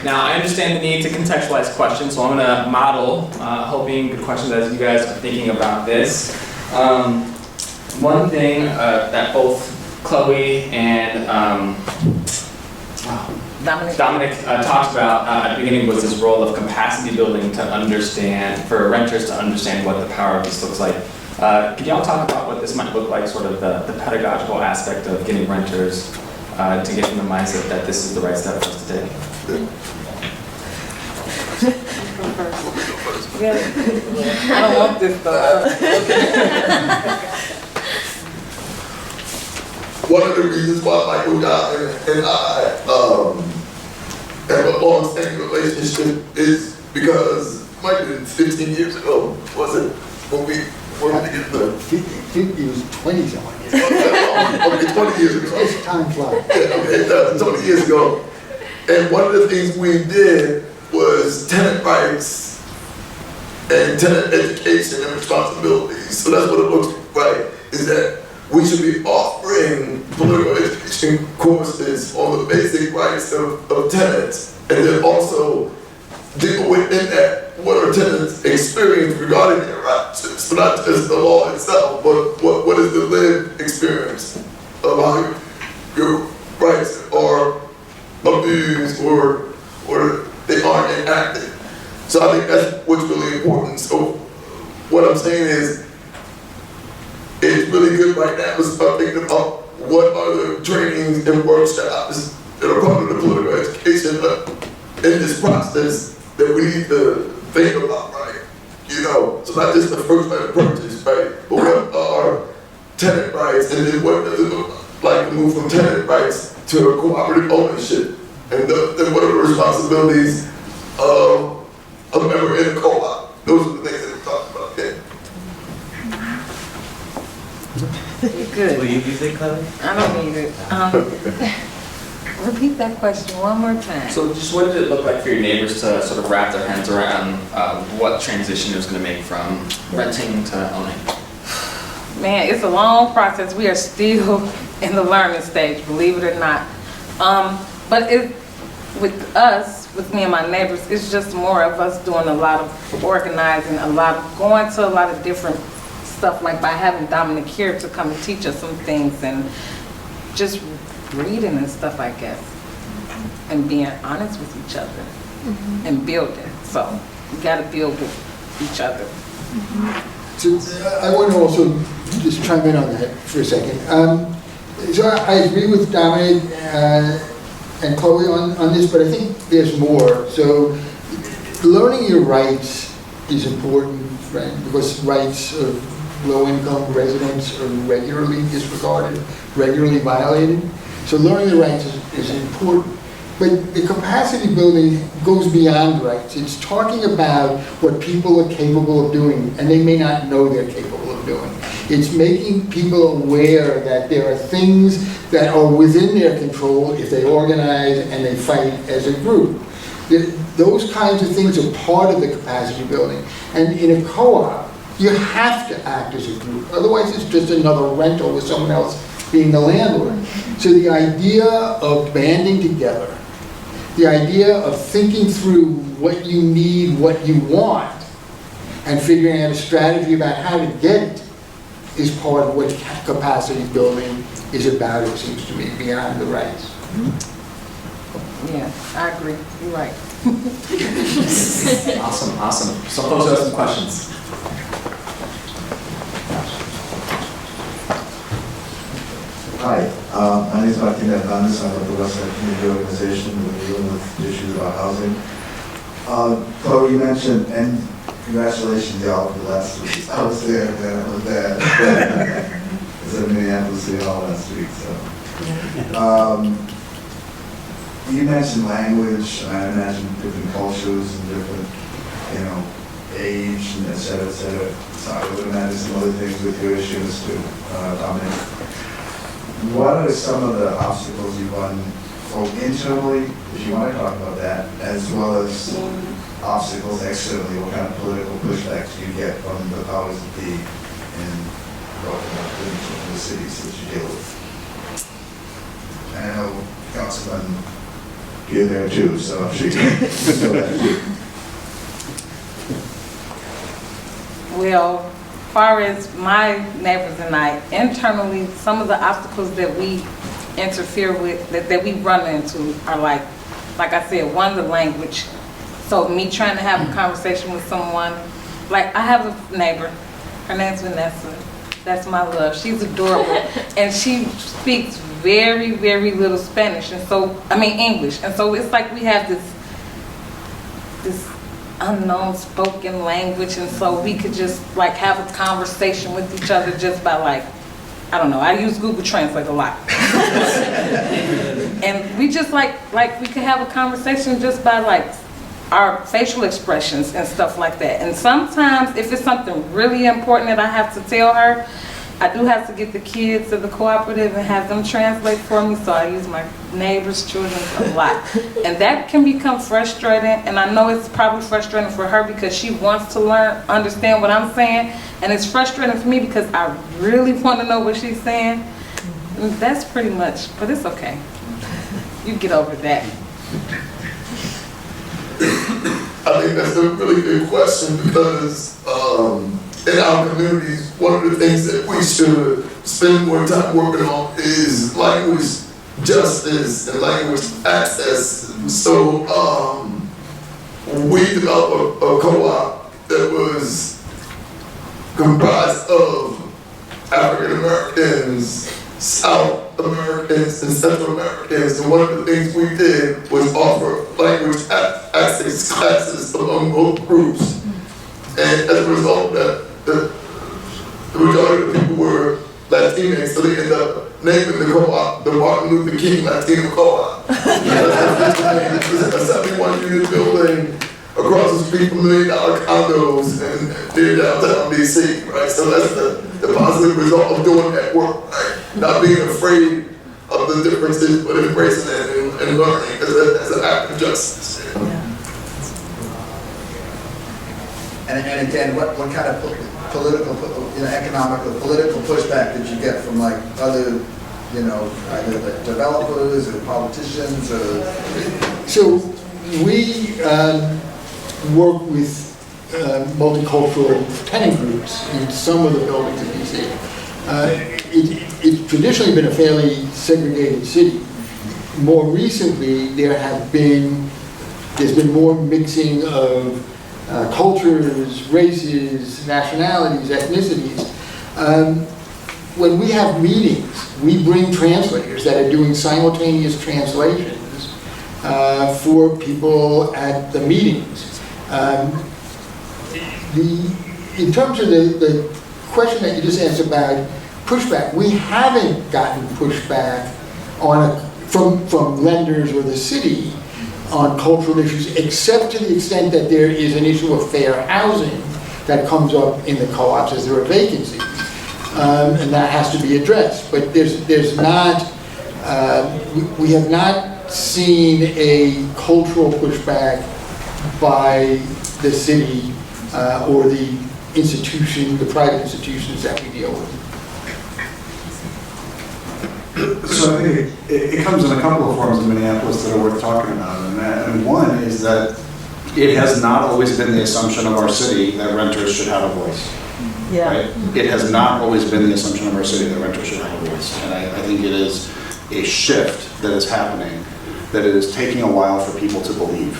Now, I understand the need to contextualize questions, so I'm going to model, hoping good questions as you guys are thinking about this. One thing that both Chloe and Dominic talked about at the beginning was this role of capacity building to understand, for renters to understand what the power of this looks like. Could y'all talk about what this might look like, sort of the pedagogical aspect of getting renters to get in the mindset that this is the right step for us to take? I don't want this though. One of the reasons why Michael Donovan and I have a long-standing relationship is because Michael, 15 years ago, was it, when we were together? I think it was 20-something years. Okay, 20 years ago. It's time flies. Yeah, okay, it does, 20 years ago. And one of the things we did was tenant rights and tenant education and responsibilities. So that's what it looks like, is that we should be offering political education courses on the basic rights of tenants, and then also deal within that what are tenants' experience regarding their rights. So not just the law itself, but what is the lived experience of how your rights are abused or they aren't enacted. So I think that's what's really important. So what I'm saying is, it's really good right now to start thinking about what are the trainings and workshops that are part of the political education in this process that we need to think about, right? You know, so not just the first right of purchase, right? But what are tenant rights, and then what does it look like to move from tenant rights to cooperative ownership? And then what are the responsibilities of a member in a co-op? Those are the things that we talked about there. Good. Will you use it, Chloe? I don't need it. Repeat that question one more time. So just what did it look like for your neighbors to sort of wrap their hands around what transition it was going to make from renting to owning? Man, it's a long process. We are still in the learning stage, believe it or not. But with us, with me and my neighbors, it's just more of us doing a lot of organizing, going to a lot of different stuff, like by having Dominic here to come and teach us some things, and just reading and stuff, I guess, and being honest with each other and building. So we got to build with each other. So I want to also just chime in on that for a second. So I agree with Dominic and Chloe on this, but I think there's more. So learning your rights is important, right? Because rights of low-income residents are regularly disregarded, regularly violated. So learning the rights is important. But the capacity building goes beyond rights. It's talking about what people are capable of doing, and they may not know they're capable of doing. It's making people aware that there are things that are within their control if they organize and they fight as a group. Those kinds of things are part of the capacity building. And in a co-op, you have to act as a group. Otherwise, it's just another rental with someone else being the landlord. So the idea of banding together, the idea of thinking through what you need, what you want, and figuring out a strategy about how to get it is part of what capacity building is about, it seems to me, beyond the rights. Yeah, I agree. You're right. Awesome, awesome. So folks have some questions. Hi, my name is Martin Hernandez. I'm with the Western Community Organization. We're dealing with issues about housing. Chloe, you mentioned, and congratulations, y'all, for last week. I was there, man. I was there. I was in Minneapolis City Hall last week. So, you mentioned language. I imagine different cultures and different, age, and et cetera, et cetera. So I would imagine some other things with your issues too, Dominic. What are some of the obstacles you run internally, if you want to talk about that, as well as obstacles externally? What kind of political pushback do you get from the powers that be in the cities that you deal with? And I know Councilman you're there too, so I'm sure you know that too. Well, as far as my neighbors and I, internally, some of the obstacles that we interfere with, that we run into are like I said, one, the language. So me trying to have a conversation with someone, like I have a neighbor, her name's Vanessa. That's my love. She's adorable. And she speaks very, very little Spanish. And so, I mean English. And so it's like we have this unknown spoken language. And so we could just like have a conversation with each other just by like, I don't know, I use Google Translate a lot. And we just like we could have a conversation just by like our facial expressions and stuff like that. And sometimes if it's something really important that I have to tell her, I do have to get the kids of the cooperative and have them translate for me, so I use my neighbors' children a lot. And that can become frustrating, and I know it's probably frustrating for her because she wants to understand what I'm saying, and it's frustrating for me because I really want to know what she's saying. And that's pretty much, but it's okay. You get over that. I think that's a really good question because in our communities, one of the things that we should spend more time working on is language justice and language access. So we developed a co-op that was comprised of African Americans, South Americans, and Central Americans. And one of the things we did was offer language access classes among both groups. And as a result of that, the majority of the people were Latinx, so they ended up naming the co-op the Martin Luther King Latino Co-op. It's a 71-unit building across the street from $1 million condos and near downtown DC, right? So that's the positive result of doing that work, right? Not being afraid of the differences, but embracing it and learning, because that's an act of justice. And again, what kind of political, economic or political pushback did you get from like other, either the developers or politicians or? So we work with multicultural tenant groups in some of the buildings in DC. It's traditionally been a fairly segregated city. More recently, there's been more mixing of cultures, races, nationalities, ethnicities. When we have meetings, we bring translators that are doing simultaneous translations for people at the meetings. In terms of the question that you just asked about pushback, we haven't gotten pushback from lenders or the city on cultural issues, except to the extent that there is an issue of fair housing that comes up in the co-ops as there are vacancies, and that has to be addressed. But there's not, we have not seen a cultural pushback by the city or the private institutions that we deal with. So I think it comes in a couple of forms in Minneapolis that are worth talking about. And one is that it has not always been the assumption of our city that renters should have a voice. Yeah. Right? It has not always been the assumption of our city that renters should have a voice. And I think it is a shift that is happening, that it is taking a while for people to believe.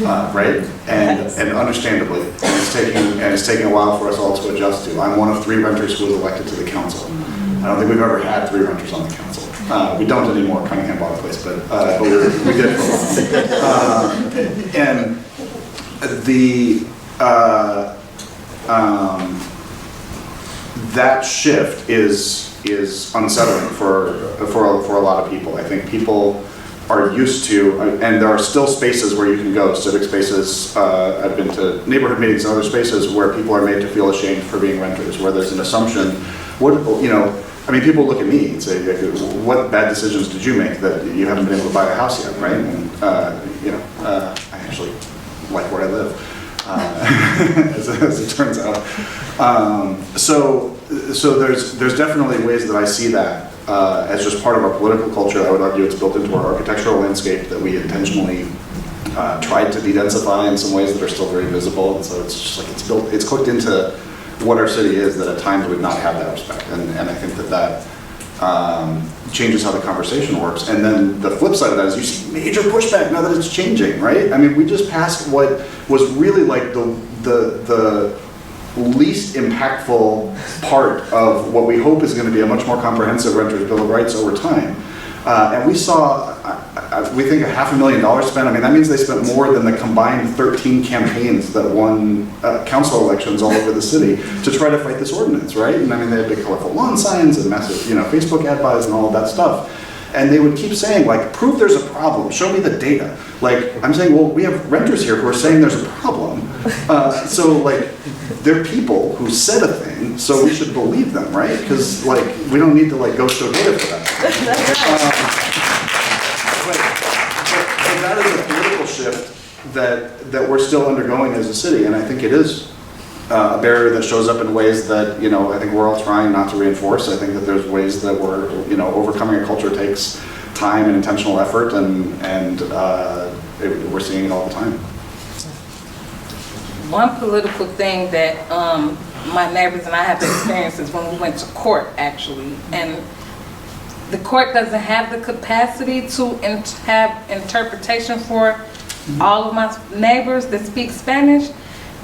Right? And understandably, it's taking a while for us all to adjust to. I'm one of 3 renters who was elected to the council. I don't think we've ever had 3 renters on the council. We don't anymore, Cunningham bought a place, but we did for a while. And that shift is unsettling for a lot of people. I think people are used to, and there are still spaces where you can go, civic spaces. I've been to neighborhood meetings and other spaces where people are made to feel ashamed for being renters, where there's an assumption. People look at me and say, what bad decisions did you make that you haven't been able to buy a house yet, right? And, I actually like where I live, as it turns out. So there's definitely ways that I see that as just part of our political culture. I would argue it's built into our architectural landscape that we intentionally tried to de-densify in some ways that are still very visible. And so it's just like it's cooked into what our city is that at times would not have that respect. And I think that changes how the conversation works. And then the flip side of that is you see major pushback now that it's changing, right? I mean, we just passed what was really like the least impactful part of what we hope is going to be a much more comprehensive Renters' Bill of Rights over time. And we saw, we think $500,000 spent. I mean, that means they spent more than the combined 13 campaigns that won council elections all over the city to try to fight this ordinance, right? And I mean, they had big colorful lawn signs and massive, Facebook ad buys and all of that stuff. And they would keep saying, like, prove there's a problem, show me the data. Like, I'm saying, well, we have renters here who are saying there's a problem. So, like, they're people who said a thing, so we should believe them, right? Because, like, we don't need to, like, go show data for that. But that is a political shift that we're still undergoing as a city, and I think it is a barrier that shows up in ways that, I think we're all trying not to reinforce. I think that there's ways that we're, overcoming a culture takes time and intentional effort, and we're seeing it all the time. One political thing that my neighbors and I have experienced is when we went to court, actually, and the court doesn't have the capacity to have interpretation for all of my neighbors that speak Spanish.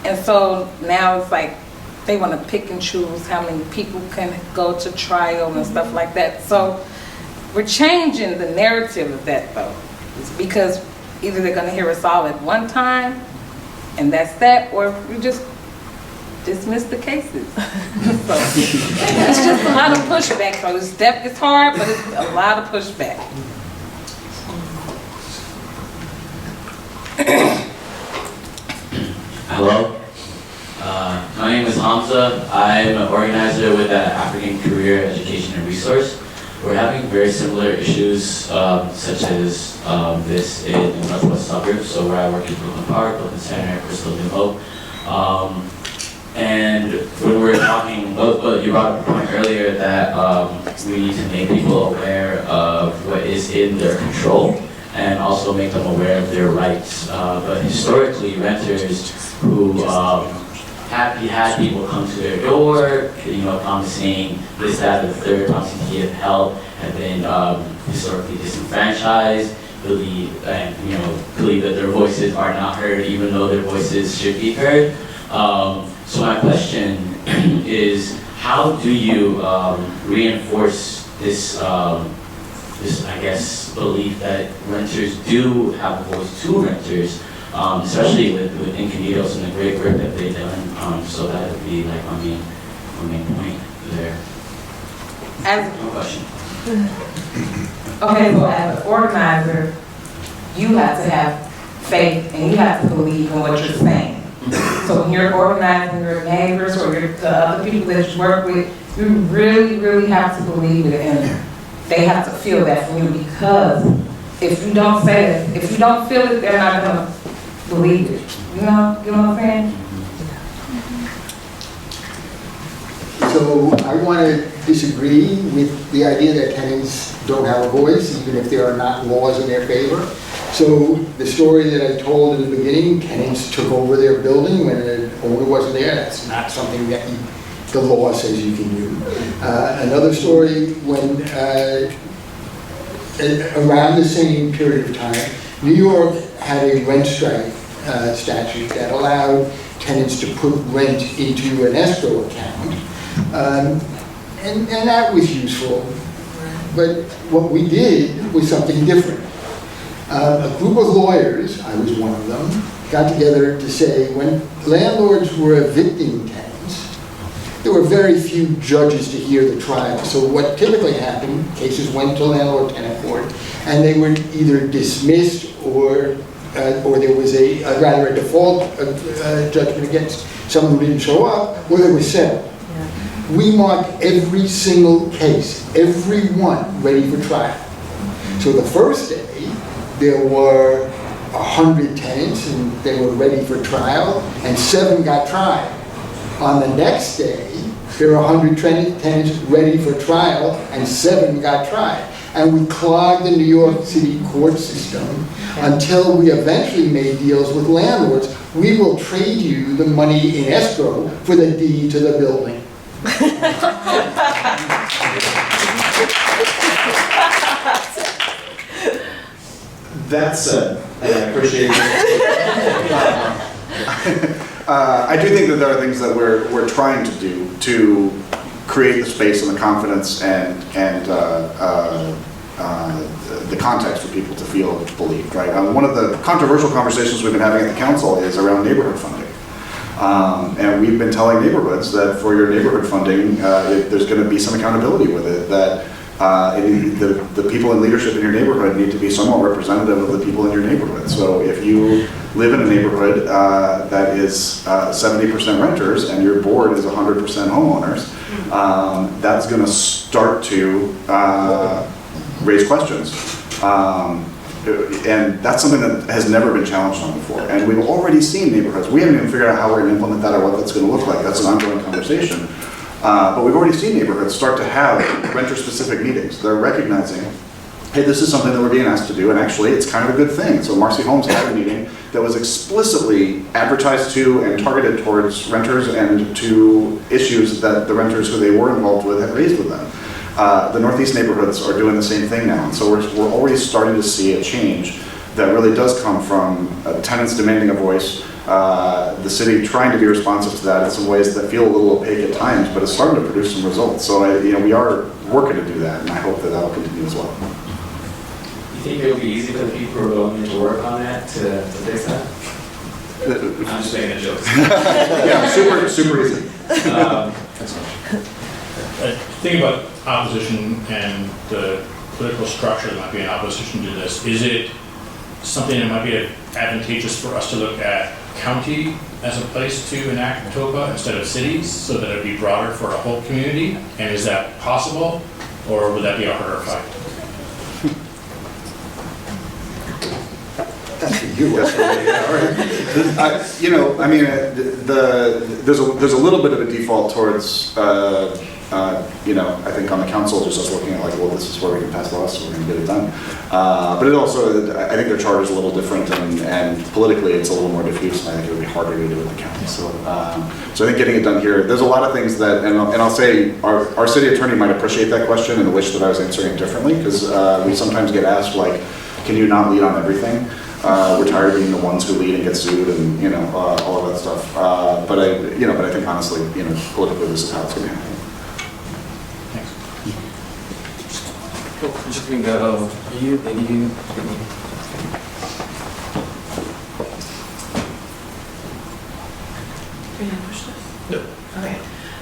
And so now it's like they want to pick and choose how many people can go to trial and stuff like that. So we're changing the narrative of that, though. It's because either they're going to hear us all at one time, and that's that, or we just dismiss the cases. So it's just a lot of pushback. So it's hard, but it's a lot of pushback. Hello, my name is Hamza. I'm an organizer with the African Career Education and Resource. We're having very similar issues, such as this in the northwest suburbs. So where I work is Brooklyn Park, Brooklyn Center, Crystal New Hope. And when we're talking, you brought up a point earlier that we need to make people aware of what is in their control and also make them aware of their rights. But historically, renters who had people come to their door, promising this, that, the third, promising to give help, have been historically disenfranchised, believe that their voices are not heard, even though their voices should be heard. So my question is, how do you reinforce this, I guess, belief that renters do have a voice to renters, especially with Incognito's and the great work that they've done. So that would be like my main point there. No question. Okay, so as an organizer, you have to have faith and you have to believe in what you're saying. So when you're organizing your neighbors or the other people that you work with, you really, really have to believe it, and they have to feel that from you, because if you don't say it, if you don't feel it, they're not going to believe it. You know what I'm saying? So I want to disagree with the idea that tenants don't have a voice, even if there are not laws in their favor. So the story that I told in the beginning, tenants took over their building when an owner wasn't there. That's not something that the law says you can do. Another story, when around the same period of time, New York had a rent strike statute that allowed tenants to put rent into an escrow account. And that was useful. But what we did was something different. A group of lawyers, I was one of them, got together to say when landlords were evicting tenants, there were very few judges to hear the trial. So what typically happened, cases went to landlord-tenant court, and they were either dismissed or there was a default judgment against someone who didn't show up, or they were settled. Yeah. We marked every single case, every one ready for trial. So the first day, there were 100 tenants and they were ready for trial, and 7 got tried. On the next day, There are 100 tenants ready for trial, and 7 got tried. And we clogged the New York City court system until we eventually made deals with landlords. We will trade you the money in escrow for the deed to the building. That said, and I appreciate I do think that there are things that we're trying to do to create the space and the confidence and the context for people to feel believed, right? One of the controversial conversations we've been having at the council is around neighborhood funding. And we've been telling neighborhoods that for your neighborhood funding, there's going to be some accountability with it, that the people in leadership in your neighborhood need to be somewhat representative of the people in your neighborhood. So if you live in a neighborhood that is 70% renters and your board is 100% homeowners, that's going to start to raise questions. And that's something that has never been challenged on before. And we've already seen neighborhoods. We haven't even figured out how we're going to implement that or what that's going to look like. That's an ongoing conversation. But we've already seen neighborhoods start to have renter-specific meetings. They're recognizing, hey, this is something that we're being asked to do, and actually it's kind of a good thing. So Marcy Holmes had a meeting that was explicitly advertised to and targeted towards renters and to issues that the renters who they were involved with had raised with them. The Northeast neighborhoods are doing the same thing now, and so we're already starting to see a change that really does come from tenants demanding a voice, the city trying to be responsive to that in some ways that feel a little opaque at times, but it's starting to produce some results. So we are working to do that, and I hope that will continue as well. You think it would be easy for the people who are willing to work on that to fix that? I'm just making a joke. Yeah, super easy. Think about opposition and the political structure that might be in opposition to this. Is it something that might be advantageous for us to look at county as a place to enact TOPA instead of cities, so that it'd be broader for a whole community? And is that possible, or would that be a harder fight? That's for you. There's a little bit of a default towards, I think on the council, just us looking at like, well, this is where we can pass laws, so we're going to get it done. But it also, I think their charter is a little different, and politically it's a little more diffuse, and I think it would be harder to do in the county. So I think getting it done here, there's a lot of things that, and I'll say our city attorney might appreciate that question and wish that I was answering it differently, because we sometimes get asked like, can you not lead on everything? We're tired of being the ones who lead and get sued, and all of that stuff. But I think honestly, politically, this is how it's going to happen. Just going to go. You. No. Okay.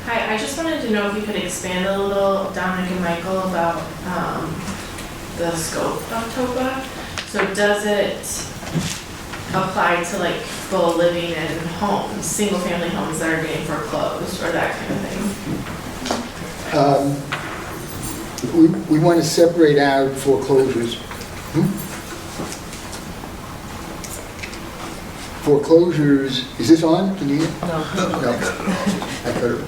Hi, I just wanted to know if you could expand a little, Dominic and Michael, about the scope of TOPA. So does it apply to like full living in homes, single family homes that are getting foreclosed or that kind of thing? We want to separate out foreclosures. Foreclosures, is this on? Can you hear? No. I could have.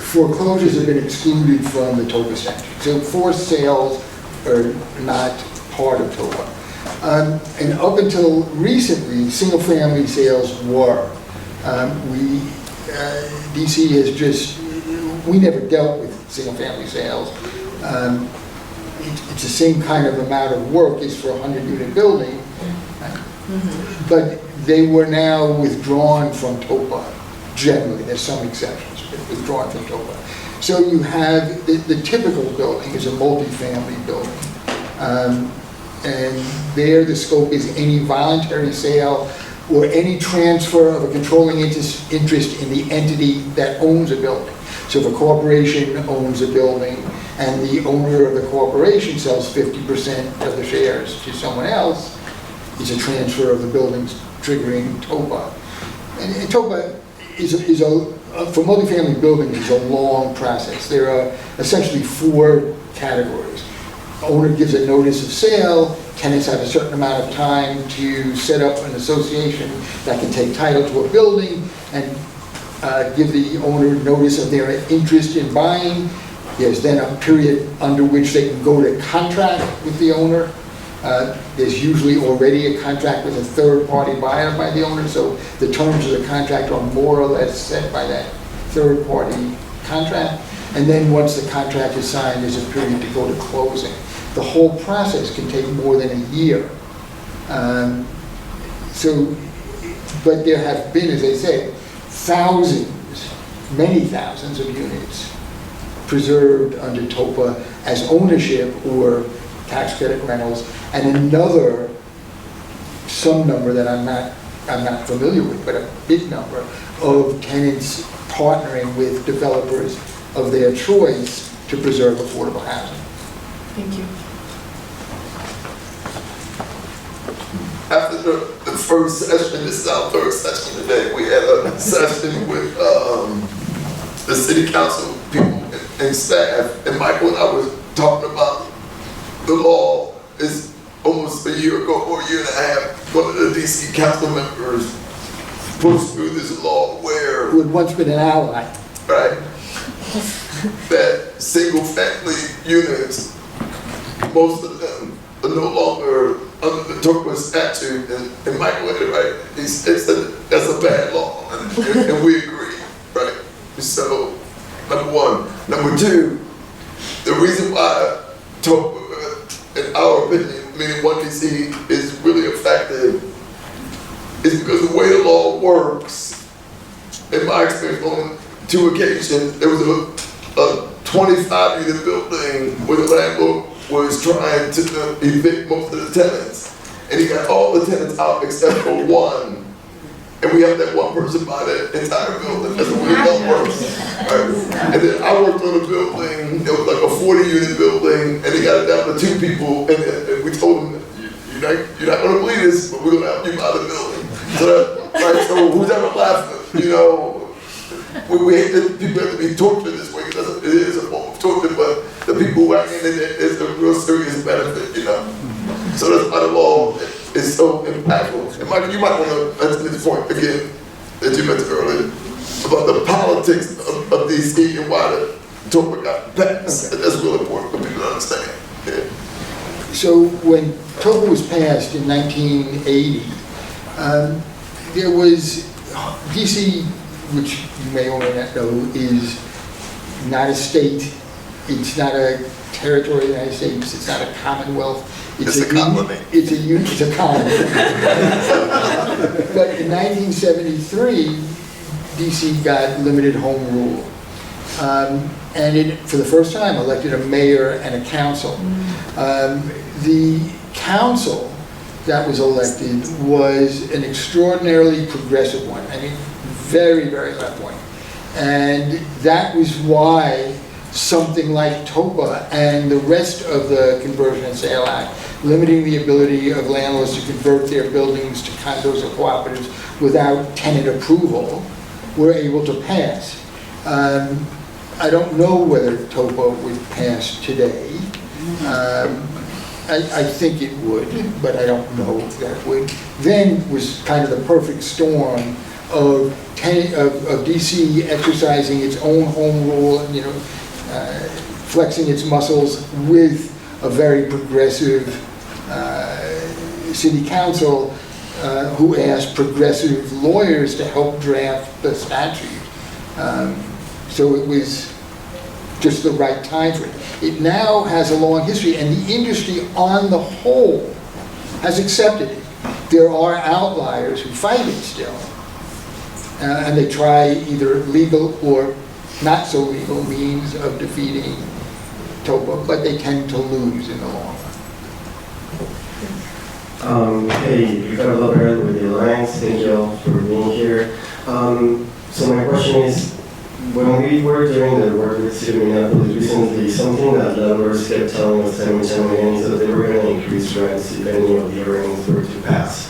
Foreclosures have been excluded from the TOPA statute. So forced sales are not part of TOPA. And up until recently, single-family sales were. DC has just, we never dealt with single-family sales. It's the same kind of amount of work as for a 100-unit building, but they were now withdrawn from TOPA. Generally, there's some exceptions, but withdrawn from TOPA. So you have, the typical building is a multifamily building. And there the scope is any voluntary sale or any transfer of a controlling interest in the entity that owns a building. So if a corporation owns a building and the owner of the corporation sells 50% of the shares to someone else, it's a transfer of the buildings triggering TOPA. And TOPA is for multifamily buildings is a long process. There are essentially 4 categories. Owner gives a notice of sale, tenants have a certain amount of time to set up an association that can take title to a building, and give the owner notice of their interest in buying. There's then a period under which they can go to contract with the owner. There's usually already a contract with a third-party buyer by the owner, so the terms of the contract are more or less set by that third-party contract. And then once the contract is signed, there's a period to go to closing. The whole process can take more than a year. But there have been, as I say, thousands, many thousands of units preserved under TOPA as ownership or tax credit rentals, and another, some number that I'm not familiar with, but a big number of tenants partnering with developers of their choice to preserve affordable housing. Thank you. After the first session, this is our third session today, we had a session with the city council people and staff, and Michael and I was talking about the law. Is almost a year ago or a year and a half, one of the DC council members pushed through this law where, Who had once been an ally. right, that single family units, most of them are no longer under the TOPA statute, and Michael had it right. He said that's a bad law, and we agree, right? So, number one. Number two, the reason why TOPA, in our opinion, meaning 1DC, is really effective is because the way the law works, in my experience on 2 occasions, there was a 25-unit building where the landlord was trying to evict most of the tenants, and he got all the tenants out except for one, and we have that one person buy that entire building. That's the way it works. Right? And then I worked on a building that was like a 40-unit building, and they got it down to 2 people, and we told them, you're not going to believe this, but we're going to help you buy the building. So who's ever laughing? You know, we hate that people have to be tortured this way, because it is a form of torture, but the people who are in it is a real serious benefit, you know. So that's why the law is so impactful. And Michael, you might want to mention this point again that you mentioned earlier about the politics of DC and why the TOPA got passed. That's real important for people to understand. Yeah. So when TOPA was passed in 1980, there was DC, which you may or may not know, is not a state. It's not a territory of the United States. It's not a commonwealth. It's a colony. It's a colony. But in 1973, DC got limited home rule. And it, for the first time, elected a mayor and a council. The council that was elected was an extraordinarily progressive one. I mean, very, very left wing. And that was why something like TOPA and the rest of the Conversion and Sale Act, limiting the ability of landlords to convert their buildings to condos or cooperatives without tenant approval, were able to pass. I don't know whether TOPA would pass today. I think it would, but I don't know if that would. Then was kind of the perfect storm of DC exercising its own home rule, and, you know, flexing its muscles with a very progressive city council who asked progressive lawyers to help draft the statute. So it was just the right time for it. It now has a long history, and the industry on the whole has accepted it. There are outliers who fight it still, and they try either legal or not so legal means of defeating TOPA, but they tend to lose in the long run. Hey, Ricardo Lopez with the Alliance. Thank you all for being here. So my question is, when we were doing the work with City of Minneapolis recently, something that landlords kept telling us time and time again is that they were going to increase rents if any of the hearings were to pass.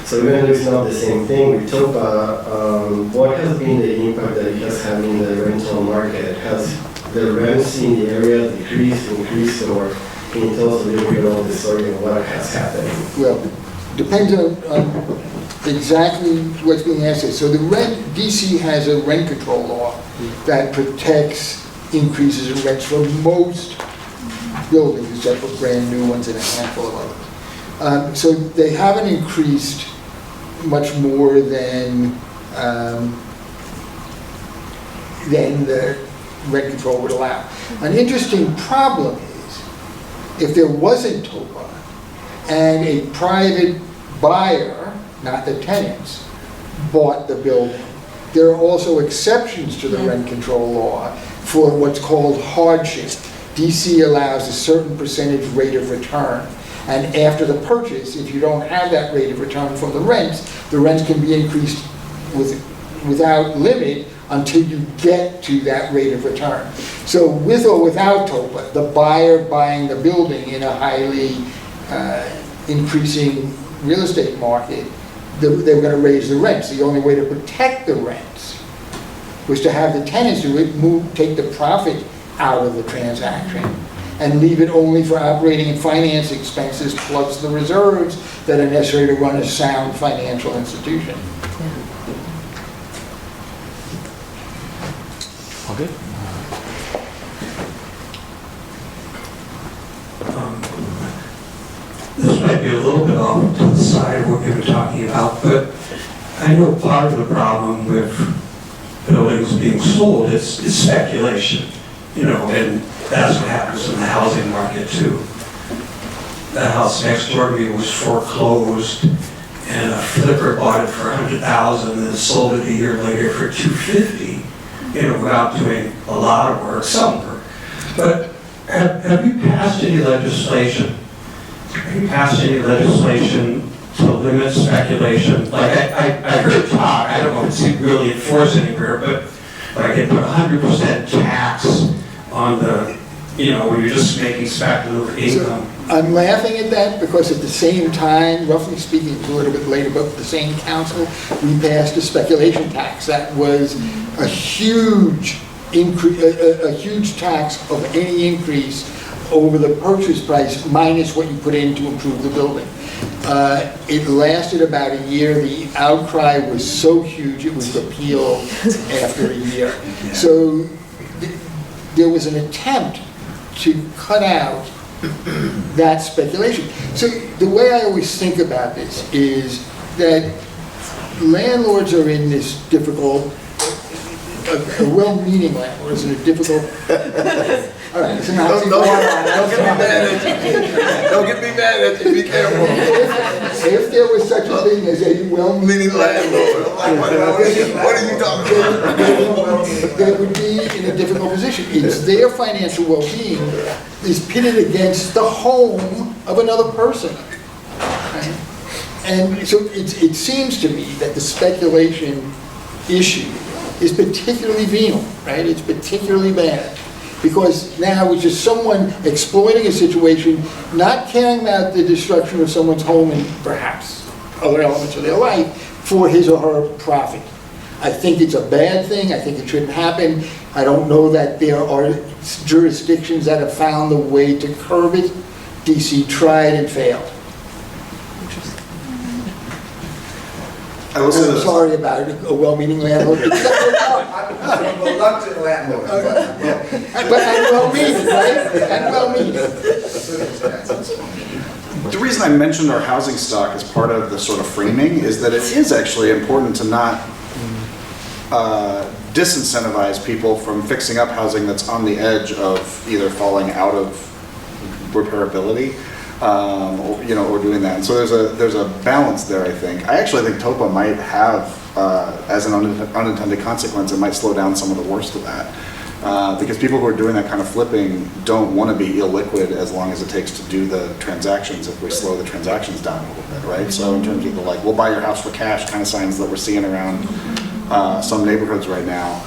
So even though it's not the same thing with TOPA, what has been the impact that it has had in the rental market? Has the rents in the area decreased, increased, or can you tell us a little bit about the story of what has happened? Well, depends on exactly what's being asked. So the DC has a rent control law that protects increases in rents for most buildings, except for brand new ones and a handful of others. So they haven't increased much more than the rent control would allow. An interesting problem is, if there wasn't TOPA and a private buyer, not the tenants, bought the building, there are also exceptions to the rent control law for what's called hardship. DC allows a certain percentage rate of return. And after the purchase, if you don't have that rate of return from the rents can be increased without limit until you get to that rate of return. So with or without TOPA, the buyer buying the building in a highly increasing real estate market, they were going to raise the rents. The only way to protect the rents was to have the tenants do it, take the profit out of the transaction and leave it only for operating and finance expenses plus the reserves that are necessary to run a sound financial institution. All good? This might be a little bit off to the side of what we were talking about, but I know part of the problem with buildings being sold is speculation, and that's what happens in the housing market too. The house next door to me was foreclosed, and a flipper bought it for $100,000 and then sold it a year later for $250,000, without doing a lot of work, some work. But have you passed any legislation? Have you passed any legislation to limit speculation? Like I heard talk, I don't know if it's really enforced anywhere, but like they put 100% tax on the, when you're just making speculative income. I'm laughing at that because at the same time, roughly speaking, a little bit later, but the same council, we passed a speculation tax. That was a huge increase, a huge tax of any increase over the purchase price minus what you put in to improve the building. It lasted about a year. The outcry was so huge it was repealed after a year. So there was an attempt to cut out that speculation. So the way I always think about this is that landlords are in this difficult, a well-meaning landlord is in a difficult, all right, it's an Don't get me mad at you. Don't get me mad at you, be careful. If there was such a thing as a well-meaning landlord, What are you talking about? they would be in a difficult position. It's their financial well-being is pitted against the home of another person. Right? And so it seems to me that the speculation issue is particularly venal, right? It's particularly bad. Because now it's just someone exploiting a situation, not caring about the destruction of someone's home and perhaps other elements of their life for his or her profit. I think it's a bad thing. I think it shouldn't happen. I don't know that there are jurisdictions that have found the way to curb it. DC tried and failed. I will say I'm this. sorry about a well-meaning landlord. I'm a reluctant landlord, But I'm well-meaning, right? I'm well-meaning. The reason I mentioned our housing stock as part of the sort of framing is that it is actually important to not disincentivize people from fixing up housing that's on the edge of either falling out of repairability, or doing that. And so there's a balance there, I think. I actually think TOPA might have, as an unintended consequence, it might slow down some of the worst of that. Because people who are doing that kind of flipping don't want to be illiquid as long as it takes to do the transactions if we slow the transactions down a little bit, right? So in terms of the we'll buy your house for cash kind of signs that we're seeing around some neighborhoods right now,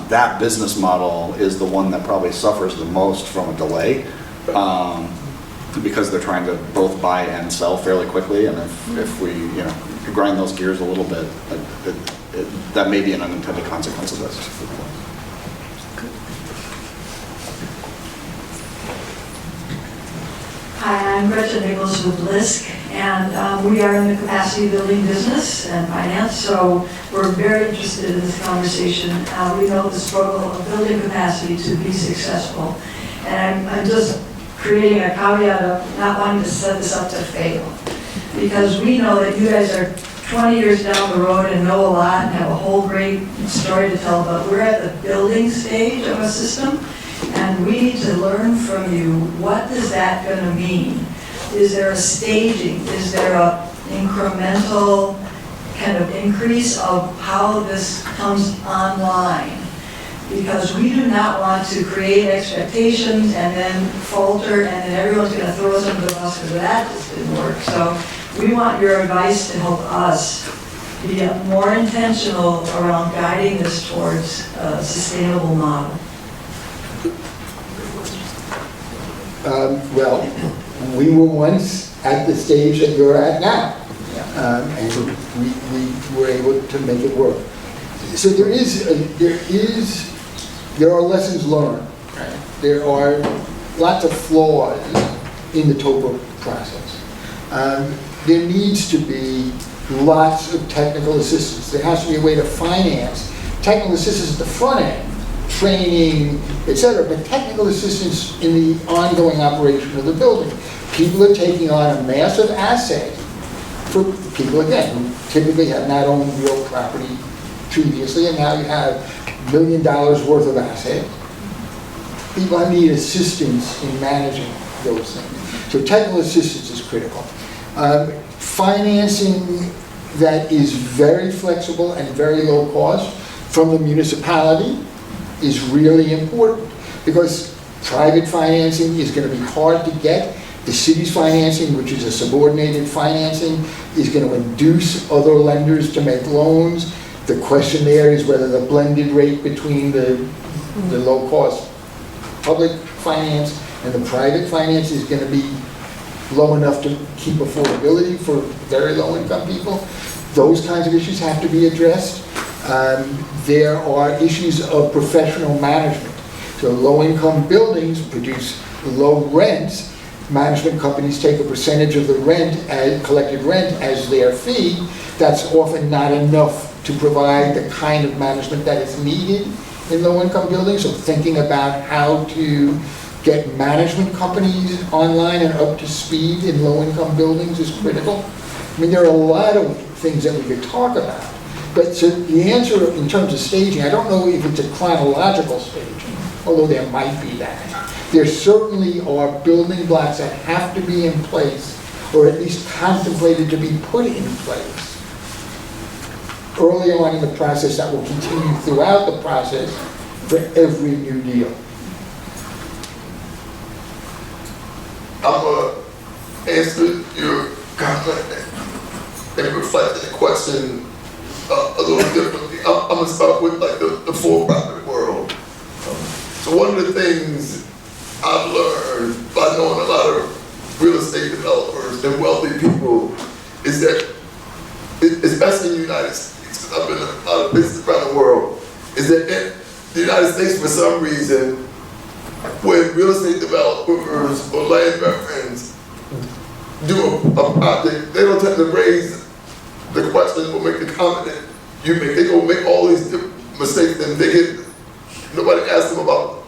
that business model is the one that probably suffers the most from a delay. Because they're trying to both buy and sell fairly quickly, and if we grind those gears a little bit, that may be an unintended consequence of this. Hi, I'm Gretchen Nichols with LISC, and we are in the capacity building business and finance, so we're very interested in this conversation. We know the struggle of building capacity to be successful, and I'm just creating a caveat of not wanting to set this up to fail, because we know that you guys are 20 years down the road and know a lot and have a whole great story to tell, but we're at the building stage of a system, and we need to learn from you, what is that going to mean? Is there a staging? Is there a incremental kind of increase of how this comes online? Because we do not want to create expectations and then falter, and then everyone's going to throw us under the bus because that just didn't work. So we want your advice to help us be more intentional around guiding this towards a sustainable model. Well, we were once at the stage that you're at now, and we were able to make it work. So there are lessons learned. Right? There are lots of flaws in the TOPA process. There needs to be lots of technical assistance. There has to be a way to finance technical assistance at the front end, training, etc., but technical assistance in the ongoing operation of the building. People are taking on a massive asset for people, again, who typically have not owned real property previously, and now you have $1 million worth of assets. People need assistance in managing those things. So technical assistance is critical. Financing that is very flexible and very low cost from the municipality is really important, because private financing is going to be hard to get. The city's financing, which is a subordinated financing, is going to induce other lenders to make loans. The question there is whether the blended rate between the low-cost public finance and the private finance is going to be low enough to keep affordability for very low-income people. Those kinds of issues have to be addressed. There are issues of professional management. So low-income buildings produce low rents. Management companies take a percentage of the rent, collected rent, as their fee. That's often not enough to provide the kind of management that is needed in low-income buildings. So thinking about how to get management companies online and up to speed in low-income buildings is critical. I mean, there are a lot of things that we could talk about. But so the answer in terms of staging, I don't know if it's a chronological staging, although there might be that. There certainly are building blocks that have to be in place, or at least contemplated to be put in place early on in the process, that will continue throughout the process for every new deal. I'm going to answer your comment and reflect the question a little differently. I'm going to start with like the for-profit world. So one of the things I've learned by knowing a lot of real estate developers and wealthy people is that, especially in the United States, because I've been in a lot of places around the world, is that in the United States, for some reason, when real estate developers or land veterans do a project, they don't tend to raise the question or make the comment that you make. They go make all these mistakes and nobody asks them about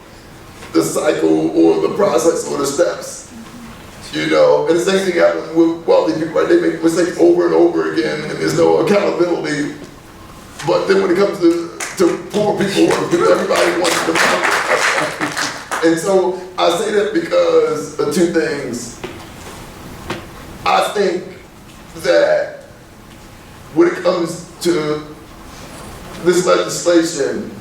the cycle or the process or the steps. You know, and the same thing happens with wealthy people, right? They make mistakes over and over again and there's no accountability. But then when it comes to poor people, everybody wants to profit. And so I say that because of two things. I think that when it comes to this legislation,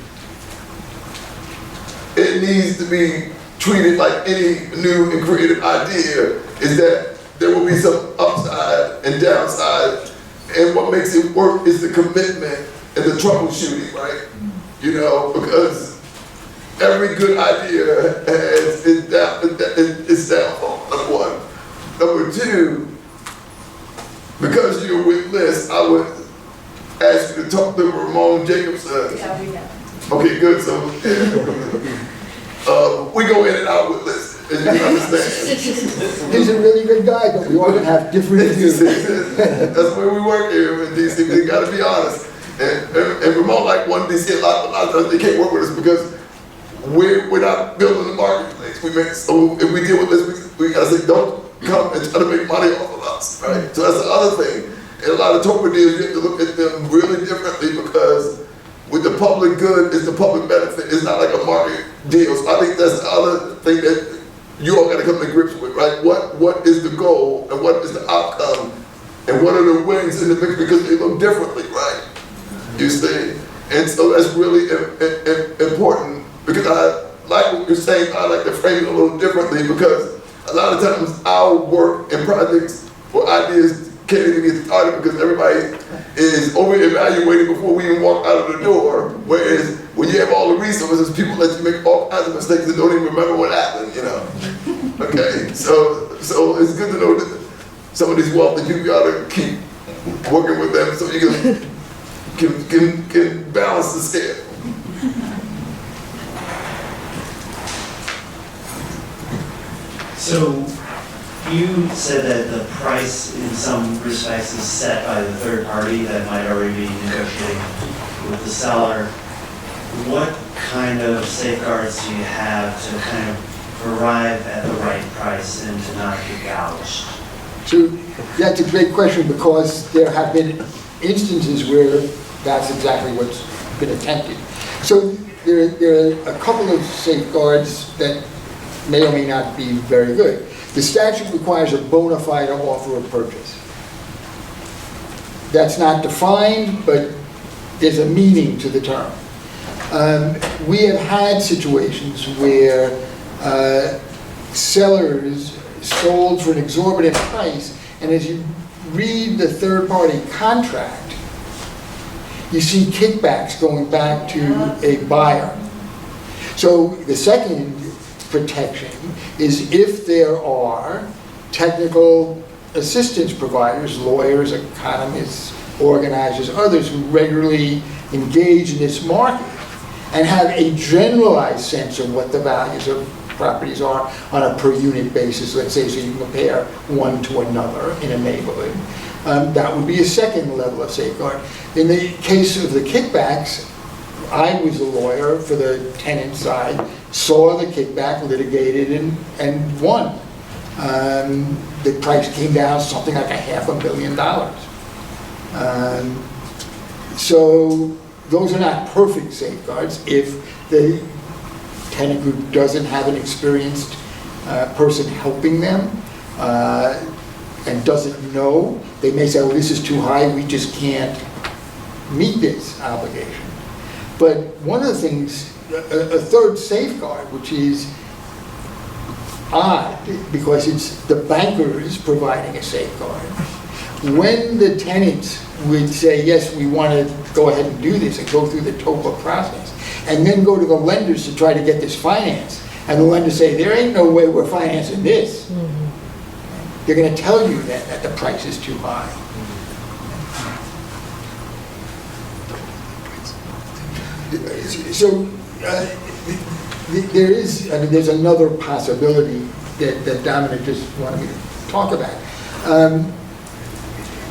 it needs to be treated like any new and creative idea, is that there will be some upside and downside, and what makes it work is the commitment and the troubleshooting, right? You know, because every good idea has its downfall, number one. Number two, because you're with Liz, I would ask you to talk to Ramon Jacobson. Yeah, we have. Okay, good. So we go in and out with Liz. as you can understand. He's a really good guy, but we often have different views. That's the way we work here in DC. We gotta be honest. And Vermont, like one DC, a lot of times they can't work with us because we're not building the marketplace. So if we deal with this, we gotta say, don't come and try to make money off of us, right? So that's the other thing. And a lot of TOPA deals, you have to look at them really differently because with the public good is the public benefit. It's not like a market deal. So I think that's the other thing that you all gotta come to grips with, right? What is the goal and what is the outcome and what are the wins in the mix because they look differently, right? You see? And so that's really important because I like what you're saying, I like to frame it a little differently because a lot of times our work and projects or ideas can't even get started because everybody is over-evaluating before we even walk out of the door. Whereas when you have all the resources, people let you make all kinds of mistakes and don't even remember what happened, you know? Okay, so it's good to know that some of these wealthy people, you ought to keep working with them so you can balance the scale. So you said that the price in some respects is set by the third party that might already be negotiating with the seller. What kind of safeguards do you have to kind of arrive at the right price and to not get gouged? So that's a great question because there have been instances where that's exactly what's been attempted. So there are a couple of safeguards that may or may not be very good. The statute requires a bona fide offer of purchase. That's not defined, but there's a meaning to the term. We have had situations where sellers sold for an exorbitant price, and as you read the third-party contract, you see kickbacks going back to a buyer. So the second protection is if there are technical assistance providers, lawyers, economists, organizers, others who regularly engage in this market and have a generalized sense of what the values of properties are on a per unit basis, let's say, so you can compare one to another in a neighborhood. That would be a second level of safeguard. In the case of the kickbacks, I was a lawyer for the tenant side, saw the kickback, litigated, and won. The price came down something like $500,000. So those are not perfect safeguards. If the tenant group doesn't have an experienced person helping them and doesn't know, they may say, oh, this is too high, we just can't meet this obligation. But one of the things, a third safeguard, which is odd because it's the bankers providing a safeguard. When the tenants would say, yes, we want to go ahead and do this and go through the TOPA process, and then go to the lenders to try to get this financed, and the lenders say, there ain't no way we're financing this. They're going to tell you that the price is too high. So there is, I mean, there's another possibility that Dominic just wanted me to talk about.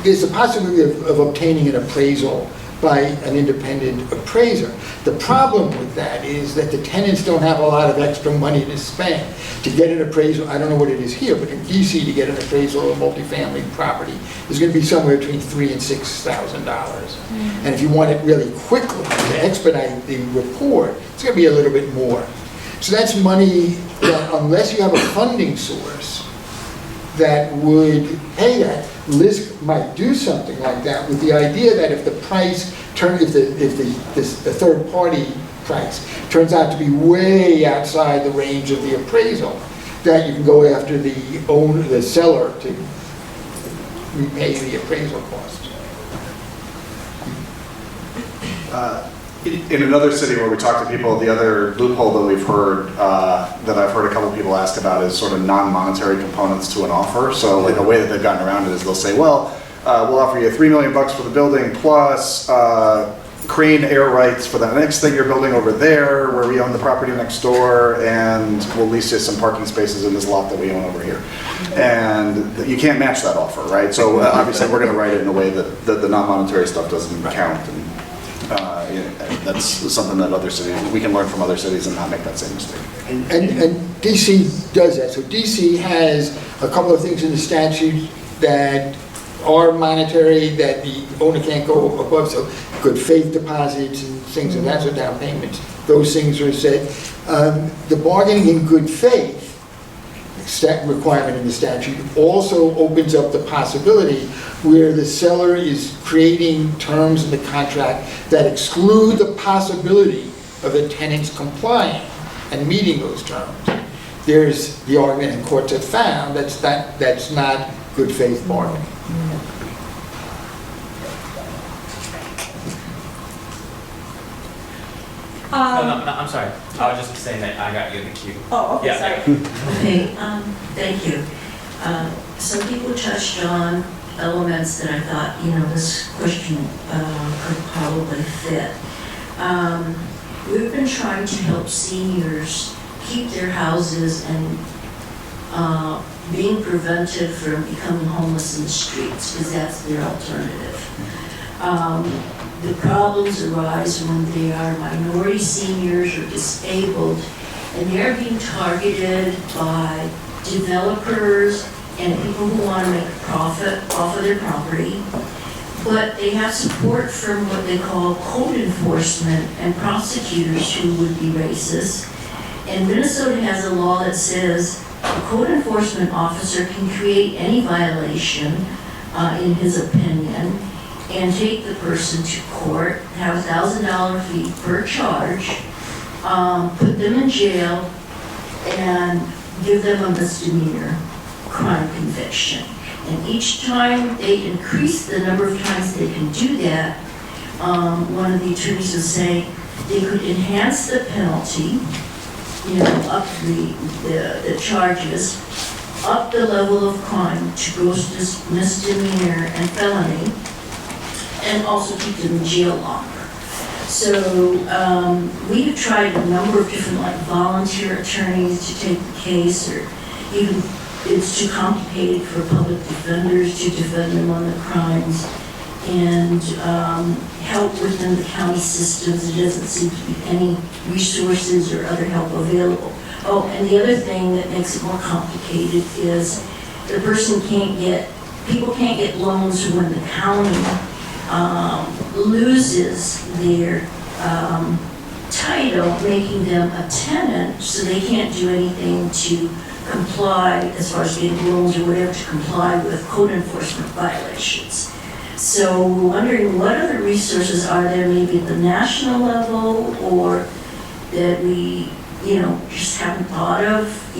There's the possibility of obtaining an appraisal by an independent appraiser. The problem with that is that the tenants don't have a lot of extra money to spend. To get an appraisal, I don't know what it is here, but in DC to get an appraisal of multifamily property is going to be somewhere between $3,000 and $6,000. And if you want it really quickly to expedite the report, it's going to be a little bit more. So that's money that unless you have a funding source that would pay that, LISC might do something like that with the idea that if the price if the third party price turns out to be way outside the range of the appraisal, that you can go after the seller to repay the appraisal cost. In another city where we talk to people, the other loophole that we've heard, that I've heard a couple of people ask about is sort of non-monetary components to an offer. So like a way that they've gotten around it is they'll say, well, we'll offer you $3 million for the building plus crane air rights for the next thing you're building over there, where we own the property next door, and we'll lease you some parking spaces in this lot that we own over here. And you can't match that offer, right? So obviously, we're gonna write it in a way that the non-monetary stuff doesn't count. And that's something that other cities, we can learn from other cities and not make that same mistake. And DC does that. So DC has a couple of things in the statute that are monetary, that the owner can't go above, so good faith deposits and things of that sort, down payments, those things are set. The bargaining in good faith requirement in the statute also opens up the possibility where the seller is creating terms in the contract that exclude the possibility of the tenants complying and meeting those terms. There's the argument, and courts have found that's not good faith bargaining. No, I'm sorry. I was just saying that I got you in the queue. Oh, okay, Yeah. sorry. Okay, thank you. Some people touched on elements that I thought, this question could probably fit. We've been trying to help seniors keep their houses and being prevented from becoming homeless in the streets, because that's their alternative. The problems arise when they are minority seniors or disabled, and they're being targeted by developers and people who want to make a profit off of their property. But they have support from what they call code enforcement and prosecutors who would be racist. And Minnesota has a law that says a code enforcement officer can create any violation, in his opinion, and take the person to court, have a $1,000 fee per charge, put them in jail, and give them a misdemeanor crime conviction. And each time they increase the number of times they can do that, one of the attorneys will say they could enhance the penalty, up the charges, up the level of crime to gross misdemeanor and felony, and also keep them in jail longer. So we've tried a number of different volunteer attorneys to take the case, or even it's too complicated for public defenders to defend them on the crimes, and help within the county systems. There doesn't seem to be any resources or other help available. Oh, and the other thing that makes it more complicated is the person people can't get loans when the county loses their title, making them a tenant, so they can't do anything to comply as far as getting loans or whatever to comply with code enforcement violations. So we're wondering what other resources are there, maybe at the national level, or that we, just haven't thought of,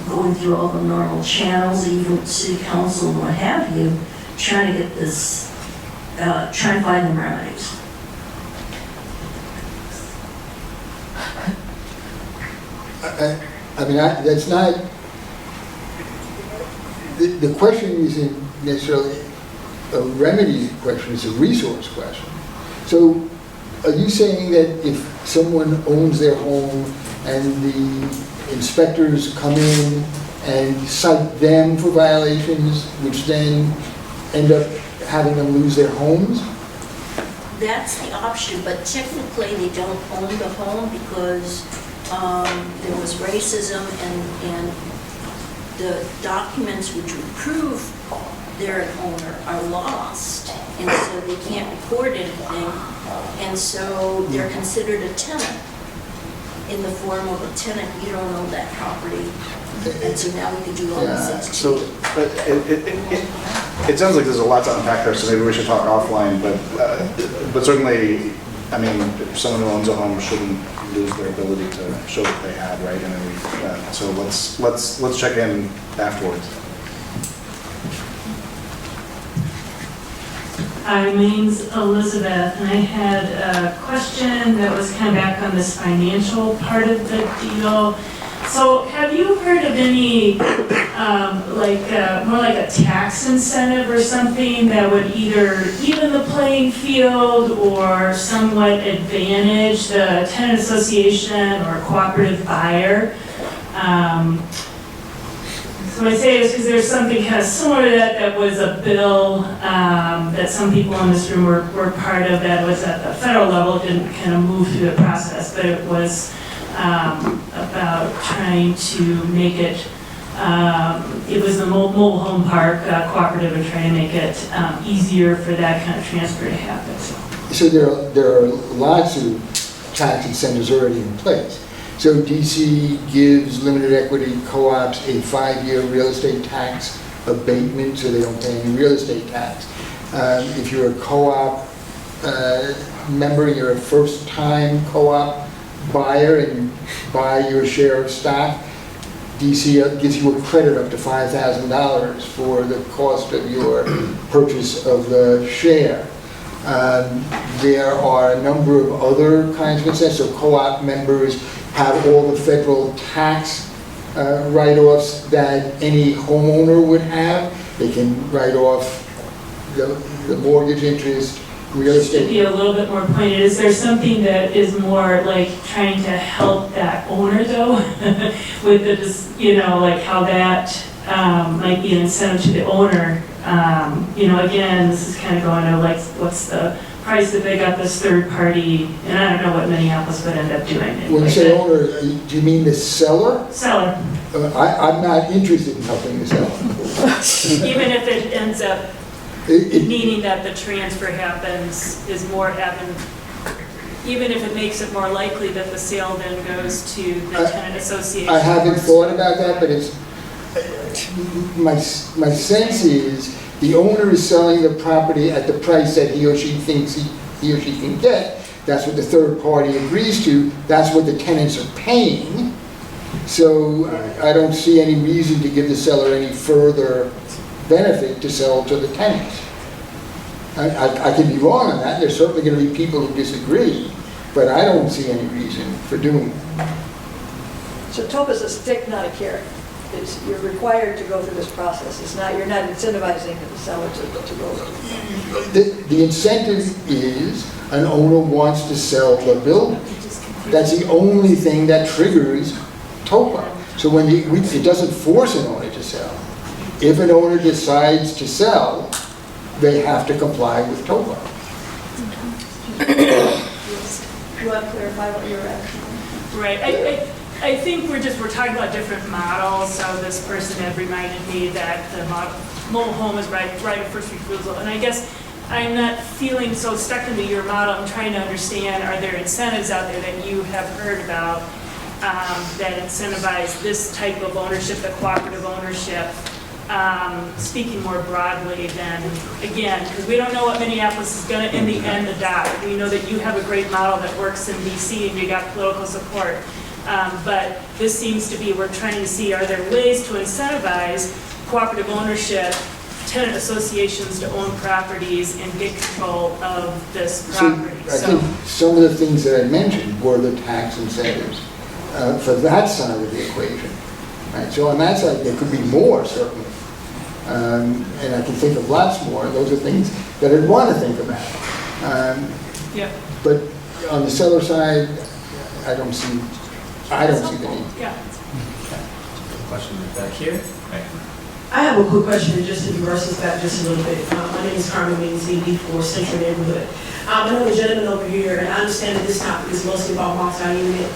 going through all the normal channels, even city council and what have you, trying to get this, trying to find the remedies. That's not, the question isn't necessarily a remedy question, it's a resource question. So are you saying that if someone owns their home and the inspectors come in and cite them for violations, which then end up having them lose their homes? That's the option, but technically they don't own the home because there was racism and the documents which would prove they're an owner are lost, and so they can't report anything, and so they're considered a tenant. In the form of a tenant, you don't own that property, and so now we can do all these things. So it sounds like there's a lot to unpack there, so maybe we should talk offline, but certainly, if someone who owns a home shouldn't lose their ability to show what they had, right? So let's check in afterwards. Hi, my name's Elizabeth, and I had a question that was kind of back on this financial part of the deal. So have you heard of any, more like a tax incentive or something that would either even the playing field or somewhat advantage the tenant association or cooperative buyer? So I say this because there's something kind of similar to that was a bill that some people in this room were part of that was at the federal level, didn't kind of move through the process, but it was about trying to make it, it was the mobile home park cooperative and trying to make it easier for that kind of transfer to happen. So there are lots of tax incentives already in place. So DC gives limited equity co-ops a 5-year real estate tax abatement, so they don't pay any real estate tax. If you're a co-op member, you're a first-time co-op buyer and you buy your share of stock, DC gives you a credit up to $5,000 for the cost of your purchase of the share. There are a number of other kinds of incentives. So co-op members have all the federal tax write-offs that any homeowner would have. They can write off the mortgage interest, real Just to estate. be a little bit more pointed, is there something that is more like trying to help that owner though? With the, like how that might be an incentive to the owner? Again, this is kind of going to like, what's the price that they got this third party, and I don't know what Minneapolis would end up doing. When you say owner, do you mean the seller? Seller. I'm not interested in helping the seller. Even if it ends up meaning that the transfer happens is more even if it makes it more likely that the sale then goes to the tenant association. I haven't thought about that, but it's, my sense is the owner is selling the property at the price that he or she thinks he or she can get. That's what the third party agrees to. That's what the tenants are paying. So I don't see any reason to give the seller any further benefit to sell to the tenants. I could be wrong on that. There's certainly going to be people who disagree, but I don't see any reason for doing that. So TOPA is a stick, not a carrot. You're required to go through this process. You're not incentivizing the seller to go through. The incentive is an owner wants to sell the building. That's the only thing that triggers TOPA. So when it doesn't force an owner to sell. If an owner decides to sell, they have to comply with TOPA. You want to clarify what you're asking? Right. I think we're talking about different models. So this person had reminded me that the mobile home is right of first refusal. And I guess I'm not feeling so stuck into your model. I'm trying to understand, are there incentives out there that you have heard about that incentivize this type of ownership, the cooperative ownership, speaking more broadly than, again, because we don't know what Minneapolis is going to, in the end, adopt. We know that you have a great model that works in DC and you got political support. But this seems to be, we're trying to see, are there ways to incentivize cooperative ownership, tenant associations to own properties and get control of this property? I think some of the things that I mentioned were the tax incentives for that side of the equation. Right? So on that side, there could be more, certainly. And I can think of lots more. Those are things that I'd want to think about. But on the seller side, I don't see the need. Yeah. Question back here. Right. I have a quick question, just to reverse this back just a little bit. My name is Carmen Means, for Central Neighborhood. I know the gentleman over here, and I understand that this topic is mostly about multi-unit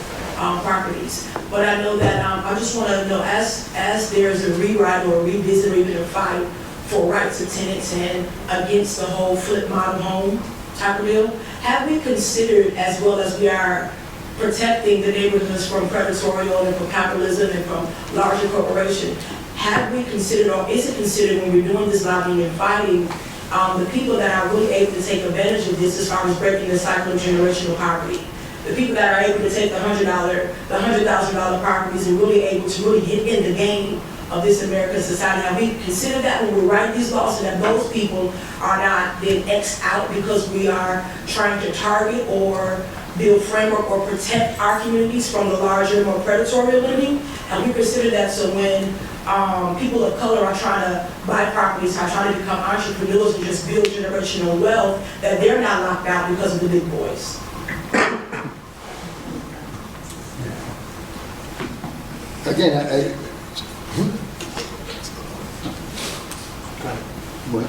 properties. But I know that I just want to know, as there's a rewrite or a revisit or even a fight for rights of tenants and against the whole flip model home type of deal, have we considered, as well as we are protecting the neighborhoods from predatorial and from capitalism and from larger corporation, have we considered, or is it considered when we're doing this lobbying and fighting, the people that are really able to take advantage of this as far as breaking the cycle of generational poverty? The people that are able to take the $100,000 properties and really able to really get in the game of this American society. Have we considered that when we write these laws, so that those people are not then X'd out because we are trying to target or build framework or protect our communities from the larger, more predatory living. And we consider that so when people of color are trying to buy properties, are trying to become entrepreneurs and just build generational wealth, that they're not locked out because of the big boys. Again, no,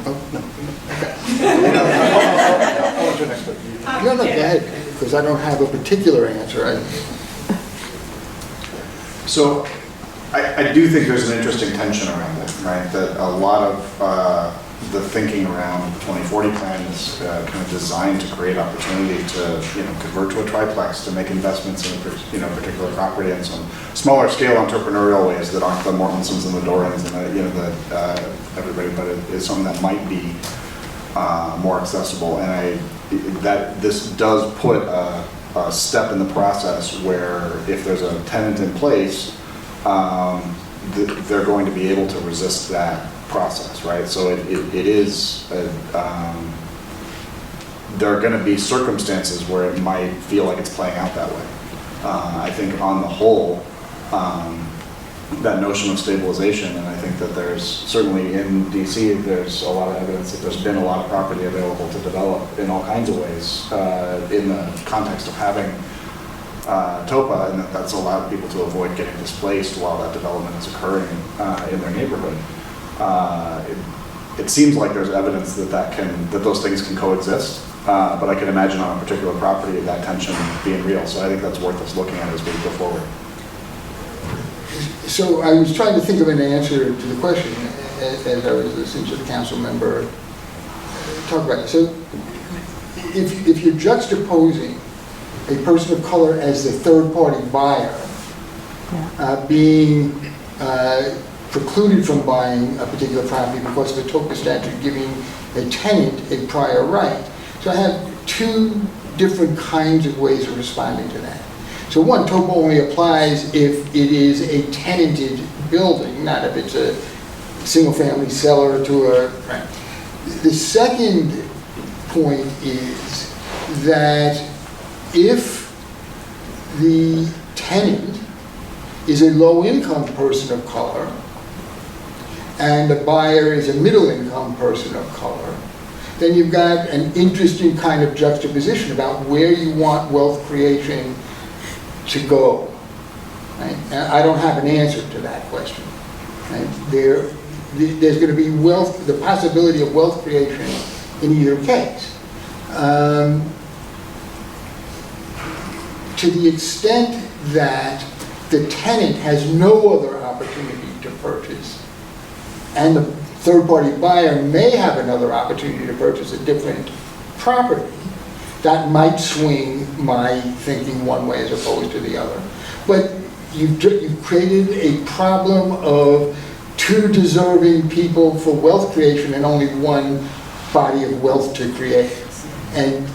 go ahead, because I don't have a particular answer. So I do think there's an interesting tension around it, right? That a lot of the thinking around the 2040 plan is kind of designed to create opportunity to, convert to a triplex, to make investments in a particular property in some smaller scale entrepreneurial ways that aren't the Mortensons and the Dorans and everybody, but it is something that might be more accessible. And this does put a step in the process where if there's a tenant in place, they're going to be able to resist that process, right? So it is, there are going to be circumstances where it might feel like it's playing out that way. I think on the whole, that notion of stabilization, and I think that there's certainly in DC, there's a lot of evidence that there's been a lot of property available to develop in all kinds of ways in the context of having TOPA, and that's allowed people to avoid getting displaced while that development is occurring in their neighborhood. It seems like there's evidence that those things can coexist, but I can imagine on a particular property that tension being real. So I think that's worth us looking at as we go forward. So I was trying to think of an answer to the question as I was listening to the council member talk about it. So if you're juxtaposing a person of color as the third-party buyer being precluded from buying a particular property because of the TOPA statute giving a tenant a prior right. So I have two different kinds of ways of responding to that. So one, TOPA only applies if it is a tenanted building, not if it's a single-family seller to a... Right. The second point is that if the tenant is a low-income person of color and the buyer is a middle-income person of color, then you've got an interesting kind of juxtaposition about where you want wealth creation to go. Right? And I don't have an answer to that question. Right? There's going to be the possibility of wealth creation in either case. To the extent that the tenant has no other opportunity to purchase, and the third-party buyer may have another opportunity to purchase a different property, that might swing my thinking one way as opposed to the other. But you've created a problem of two deserving people for wealth creation and only one body of wealth to create. And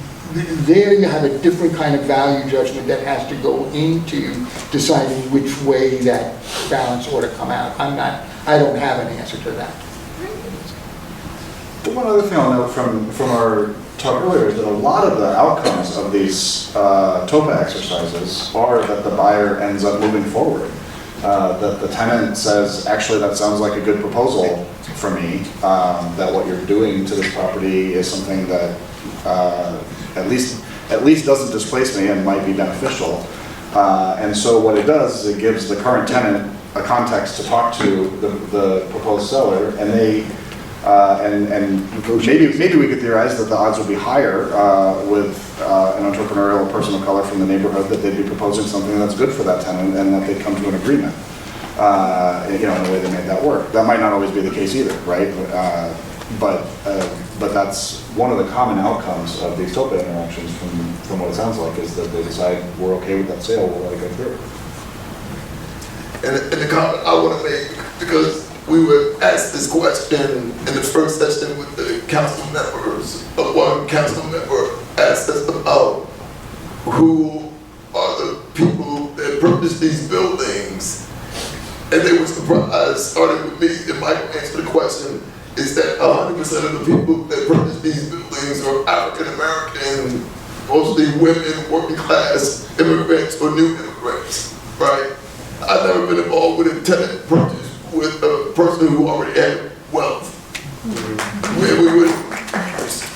there you have a different kind of value judgment that has to go into deciding which way that balance ought to come out. I don't have an answer to that. One other thing I'll note from our talk earlier is that a lot of the outcomes of these TOPA exercises are that the buyer ends up moving forward. That the tenant says, actually, that sounds like a good proposal for me, that what you're doing to this property is something that at least doesn't displace me and might be beneficial. And so what it does is it gives the current tenant a context to talk to the proposed seller, and they and maybe we could theorize that the odds would be higher with an entrepreneurial person of color from the neighborhood, that they'd be proposing something that's good for that tenant and that they'd come to an agreement. In the way they made that work. That might not always be the case either, right? But that's one of the common outcomes of these TOPA interactions from what it sounds like, is that they decide we're okay with that sale, we'll let it go through. And the comment I want to make, because we were asked this question in the first session with the council members, one council member asked us about who are the people that purchase these buildings, and they were surprised, starting with me, and Michael answered the question, is that 100% of the people that purchase these buildings are African American mostly women, working class immigrants or new immigrants, right? I've never been involved with a tenant purchase with a person who already had wealth.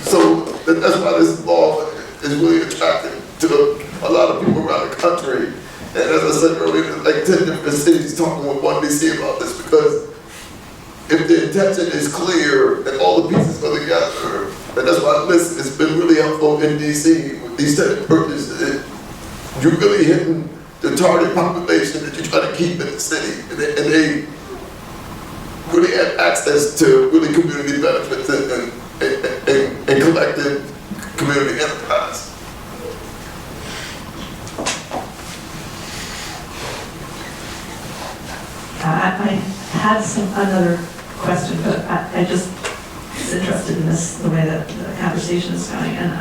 So that's why this law is really attractive to a lot of people around the country. And as I said earlier, like 10 different cities talking with one DC about this, because if the intention is clear and all the pieces go together, and that's why, listen, it's been really helpful in DC with these tenant purchases. You're really hitting the target population that you're trying to keep in the city, and they really have access to really community benefits and collective community enterprise. I had another question, but I just was interested in this, the way that the conversation is going, and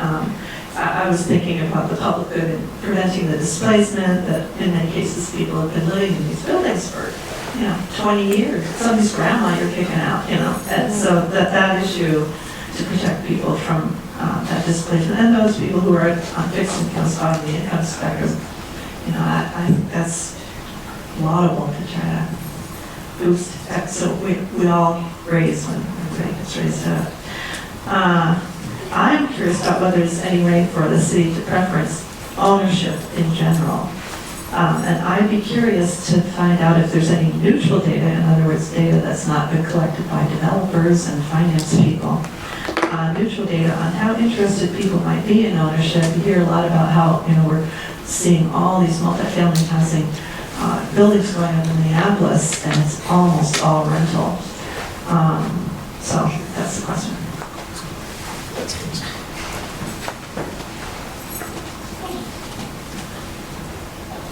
I was thinking about the public good in preventing the displacement, that in many cases people have been living in these buildings for 20 years. Somebody's grandma you're kicking out, and so that issue to protect people from that displacement, and those people who are on fixed incomes, on the income spectrum, I think that's laudable to try to boost that, so we all raise when everybody gets raised up. I'm curious about whether there's any way for the city to preference ownership in general. And I'd be curious to find out if there's any neutral data, in other words, data that's not been collected by developers and finance people. Neutral data on how interested people might be in ownership. You hear a lot about how we're seeing all these multifamily housing buildings going up in Minneapolis, and it's almost all rental. So that's the question.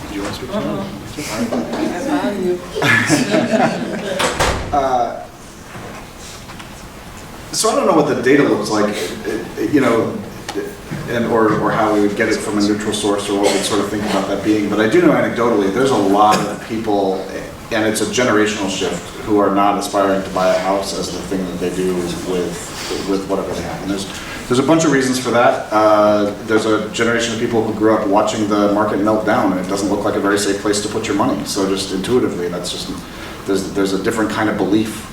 Do you want to speak to that? That's how you. So I don't know what the data looks like, or how we would get it from a neutral source, or what we'd sort of think about that being. But I do know anecdotally, there's a lot of people, and it's a generational shift, who are not aspiring to buy a house as the thing that they do with whatever they have. And there's a bunch of reasons for that. There's a generation of people who grew up watching the market melt down, and it doesn't look like a very safe place to put your money. So just intuitively, that's just, there's a different kind of belief,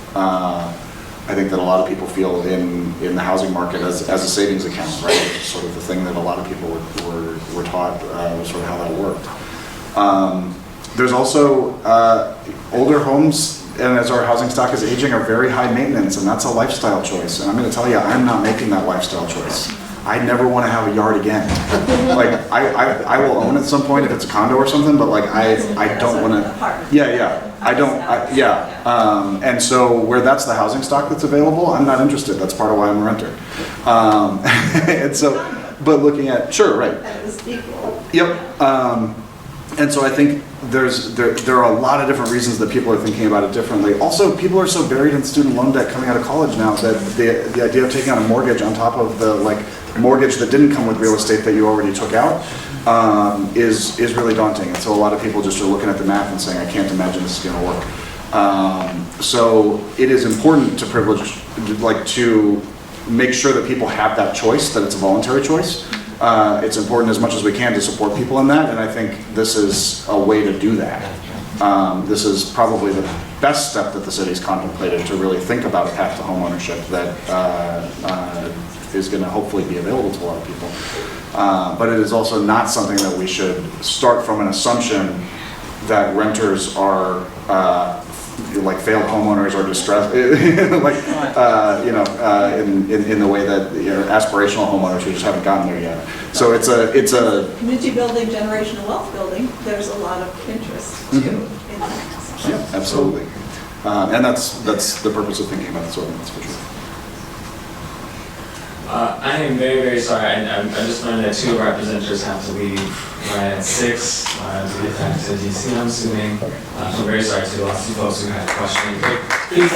I think, that a lot of people feel in the housing market as a savings account, right? Which is sort of the thing that a lot of people were taught was sort of how that worked. There's also older homes, and as our housing stock is aging, are very high maintenance, and that's a lifestyle choice. And I'm going to tell you, I'm not making that lifestyle choice. I never want to have a yard again. Like, I will own at some point if it's a condo or something, but like I don't want to. And so where that's the housing stock that's available, I'm not interested. That's part of why I'm a renter. And so, but looking at, sure, right. That was equal. Yep. And so I think there are a lot of different reasons that people are thinking about it differently. Also, people are so buried in student loan debt coming out of college now that the idea of taking out a mortgage on top of the mortgage that didn't come with real estate that you already took out is really daunting. And so a lot of people just are looking at the math and saying, I can't imagine this is going to work. So it is important to privilege, to make sure that people have that choice, that it's a voluntary choice. It's important as much as we can to support people in that, and I think this is a way to do that. This is probably the best step that the city's contemplated to really think about a path to homeownership that is going to hopefully be available to a lot of people. But it is also not something that we should start from an assumption that renters are like failed homeowners or distressed, like in the way that aspirational homeowners who just haven't gotten there yet. So it's a Community building, generational wealth building, there's a lot of interest too in that. Yeah, absolutely. And that's the purpose of thinking about this ordinance, for sure. I am very, very sorry. I just learned that 2 of our presenters have to leave right at 6 to get back to DC, I'm assuming. I'm very sorry to the last 2 folks who had questions. Please,